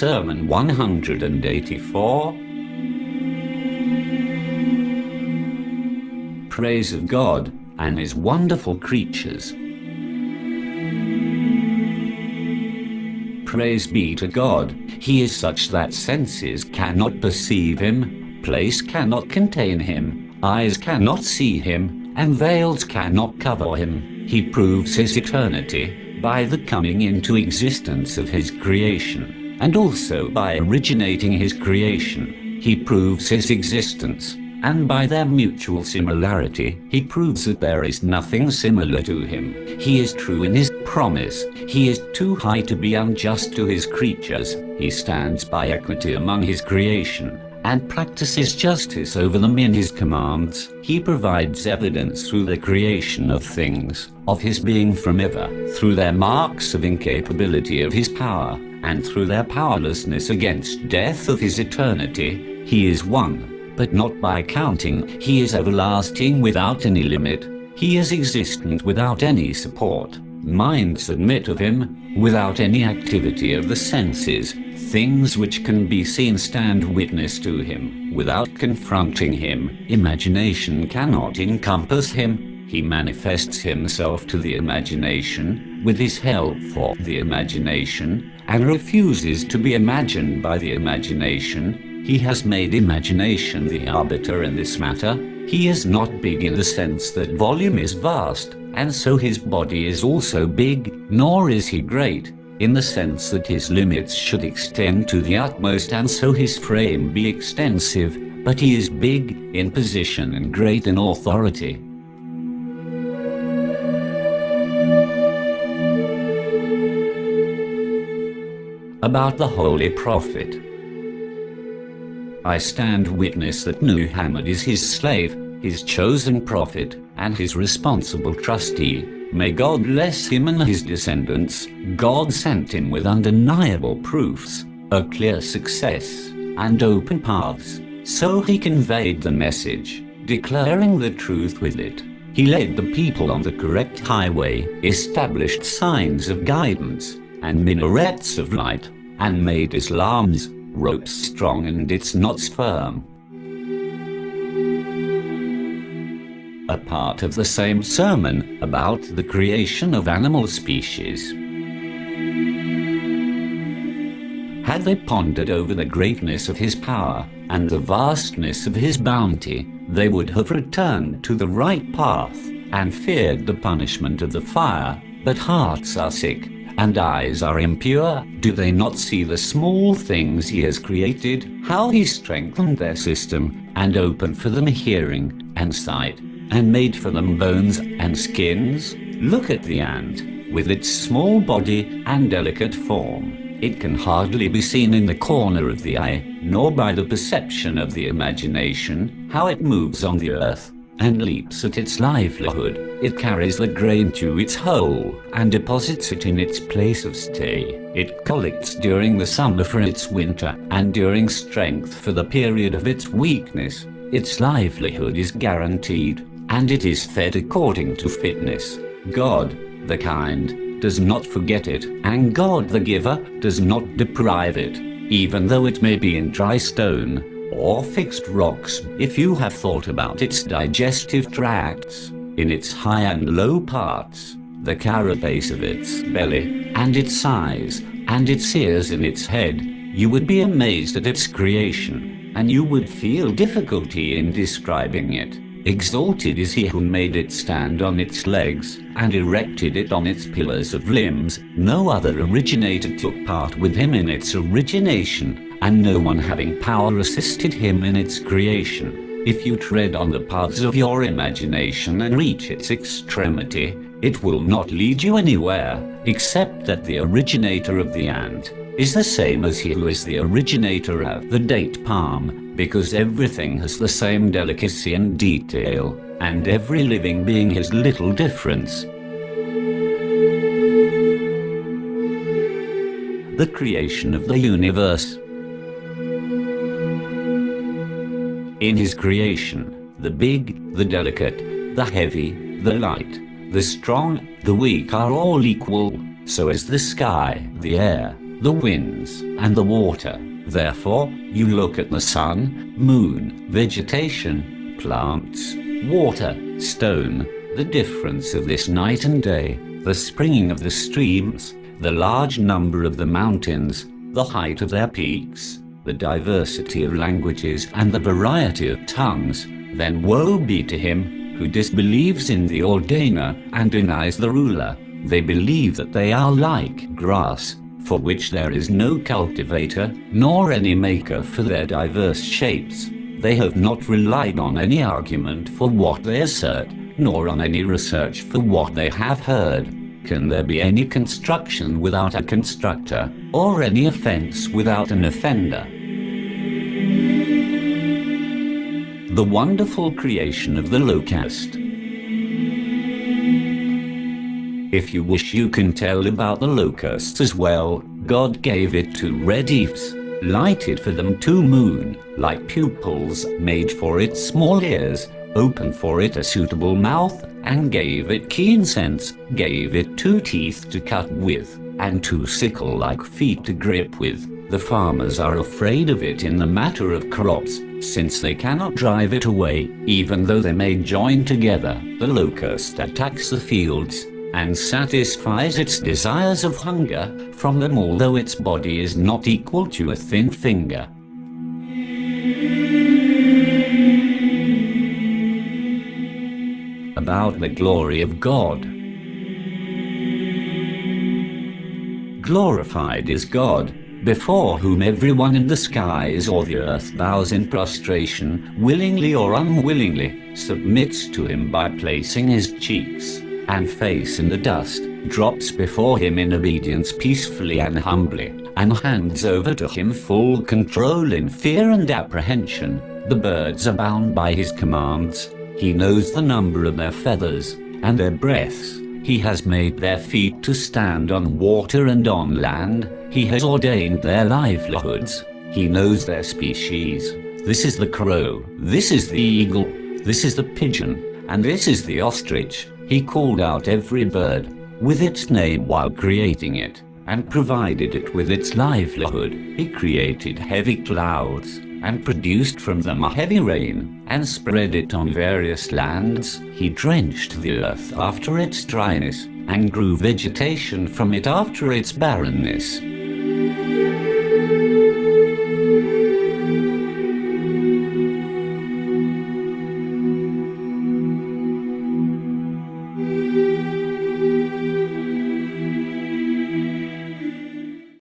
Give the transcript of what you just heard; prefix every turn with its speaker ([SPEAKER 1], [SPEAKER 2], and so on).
[SPEAKER 1] Sermon 184. Praise of God and His wonderful creatures. Praise be to God, He is such that senses cannot perceive Him, place cannot contain Him, eyes cannot see Him, and veils cannot cover Him. He proves His eternity by the coming into existence of His creation, and also by originating His creation. He proves His existence, and by their mutual similarity, He proves that there is nothing similar to Him. He is true in His promise. He is too high to be unjust to His creatures. He stands by equity among His creation, and practices justice over them in His commands. He provides evidence through the creation of things, of His being from ever, through their marks of incapability of His power, and through their powerlessness against death of His eternity. He is one, but not by counting. He is everlasting without any limit. He is existent without any support. Minds admit of Him, without any activity of the senses. Things which can be seen stand witness to Him, without confronting Him. Imagination cannot encompass Him. He manifests Himself to the imagination, with His help for the imagination, and refuses to be imagined by the imagination. He has made imagination the arbiter in this matter. He is not big in the sense that volume is vast, and so His body is also big, nor is He great, in the sense that His limits should extend to the utmost and so His frame be extensive, but He is big in position and great in authority. About the Holy Prophet. I stand witness that Muhammad is His slave, His chosen prophet, and His responsible trustee. May God bless him and his descendants. God sent him with undeniable proofs, a clear success, and open paths. So he conveyed the message, declaring the truth with it. He led the people on the correct highway, established signs of guidance, and minarets of light, and made Islam's ropes strong and its knots firm. A part of the same sermon about the creation of animal species. Had they pondered over the greatness of His power and the vastness of His bounty, they would have returned to the right path and feared the punishment of the fire. But hearts are sick and eyes are impure. Do they not see the small things He has created, how He strengthened their system, and opened for them hearing and sight, and made for them bones and skins? Look at the ant, with its small body and delicate form. It can hardly be seen in the corner of the eye, nor by the perception of the imagination, how it moves on the earth, and leaps at its livelihood. It carries the grain to its hole, and deposits it in its place of stay. It collects during the summer for its winter, and during strength for the period of its weakness. Its livelihood is guaranteed, and it is fed according to fitness. God, the kind, does not forget it, and God, the giver, does not deprive it, even though it may be in dry stone or fixed rocks. If you have thought about its digestive tracts, in its high and low parts, the carapace of its belly, and its size, and its ears in its head, you would be amazed at its creation, and you would feel difficulty in describing it. Exalted is He who made it stand on its legs, and erected it on its pillars of limbs. No other originator took part with Him in its origination, and no one having power assisted Him in its creation. If you tread on the paths of your imagination and reach its extremity, it will not lead you anywhere, except that the originator of the ant is the same as He who is the originator of the date palm, because everything has the same delicacy and detail, and every living being has little difference. The creation of the universe. In His creation, the big, the delicate, the heavy, the light, the strong, the weak are all equal, so as the sky, the air, the winds, and the water. Therefore, you look at the sun, moon, vegetation, plants, water, stone, the difference of this night and day, the springing of the streams, the large number of the mountains, the height of their peaks, the diversity of languages and the variety of tongues. Then woe be to him who disbelieves in the ordainer and denies the ruler. They believe that they are like grass, for which there is no cultivator, nor any maker for their diverse shapes. They have not relied on any argument for what they assert, nor on any research for what they have heard. Can there be any construction without a constructor, or any offense without an offender? The wonderful creation of the locust. If you wish, you can tell about the locusts as well. God gave it 2 red eaves, lighted for them 2 moon, like pupils, made for it small ears, opened for it a suitable mouth, and gave it keen sense, gave it 2 teeth to cut with, and 2 sickle-like feet to grip with. The farmers are afraid of it in the matter of crops, since they cannot drive it away, even though they may join together. The locust attacks the fields, and satisfies its desires of hunger from them, although its body is not equal to a thin finger. About the glory of God. Glorified is God, before whom everyone in the skies or the earth bows in prostration, willingly or unwillingly, submits to him by placing his cheeks and face in the dust, drops before him in obedience peacefully and humbly, and hands over to him full control in fear and apprehension. The birds are bound by his commands. He knows the number of their feathers and their breaths. He has made their feet to stand on water and on land. He has ordained their livelihoods. He knows their species. This is the crow, this is the eagle, this is the pigeon, and this is the ostrich. He called out every bird with its name while creating it, and provided it with its livelihood. He created heavy clouds, and produced from them a heavy rain, and spread it on various lands. He drenched the earth after its dryness, and grew vegetation from it after its barrenness.